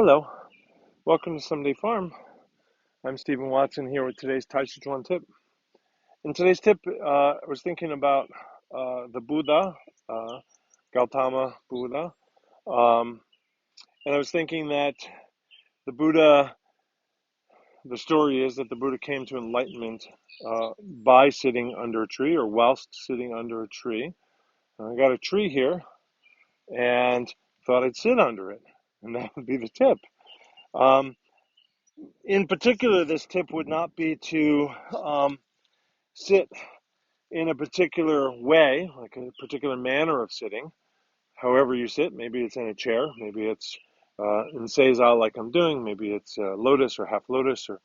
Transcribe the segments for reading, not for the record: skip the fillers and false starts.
Hello, welcome to Someday Farm. I'm Stephen Watson here with today's Tàijíquán Tip. In today's tip, I was thinking about the Buddha, uh, Gautama Buddha, um, and I was thinking that the Buddha, the story is that the Buddha came to enlightenment by sitting under a tree or whilst sitting under a tree. I got a tree here and thought I'd sit under it, and that would be the tip. Um, in particular, this tip would not be to sit in a particular way, like a particular manner of sitting. However you sit, maybe it's in a chair, maybe it's in seiza like I'm doing, maybe it's lotus or half lotus or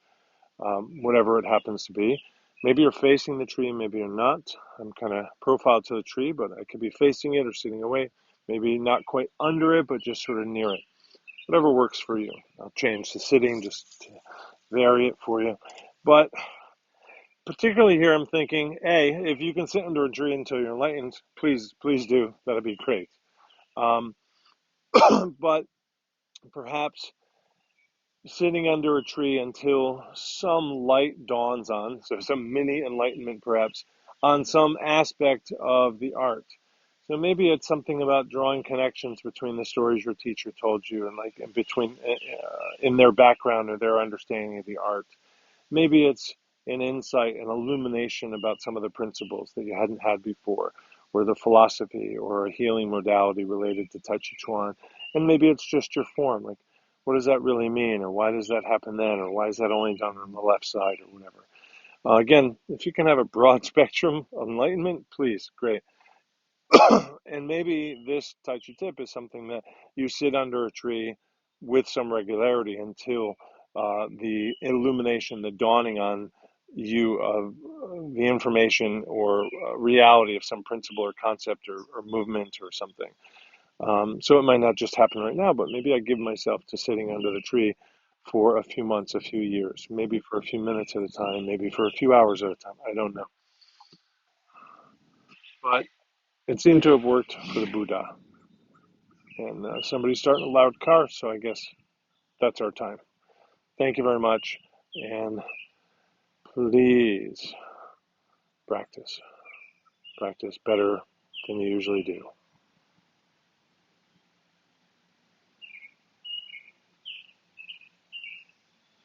whatever it happens to be. Maybe you're facing the tree, maybe you're not. I'm kind of profiled to the tree, but I could be facing it or sitting away. Maybe not quite under it, but just sort of near it. Whatever works for you. I'll change the sitting just to vary it for you. But particularly here, I'm thinking, A, if you can sit under a tree until you're enlightened, please do. That'd be great. Um, but perhaps sitting under a tree until some light dawns on, so some mini enlightenment perhaps, on some aspect of the art. So maybe it's something about drawing connections between the stories your teacher told you and like in between in their background or their understanding of the art. Maybe it's an insight, an illumination about some of the principles that you hadn't had before, or the philosophy or a healing modality related to Tai Chi Chuan. And maybe it's just your form, like what does that really mean, or why does that happen then, or why is that only done on the left side, or whatever. Again, if you can have a broad spectrum of enlightenment, please, great. And maybe this Tai Chi tip is something that you sit under a tree with some regularity until the illumination, the dawning on you of the information or reality of some principle or concept or movement or something. So it might not just happen right now, but maybe I give myself to sitting under the tree for a few months, a few years, maybe for a few minutes at a time, maybe for a few hours at a time. I don't know. But it seemed to have worked for the Buddha. And somebody's starting a loud car, so I guess that's our time. Thank you very much, and please practice. Practice better than you usually do.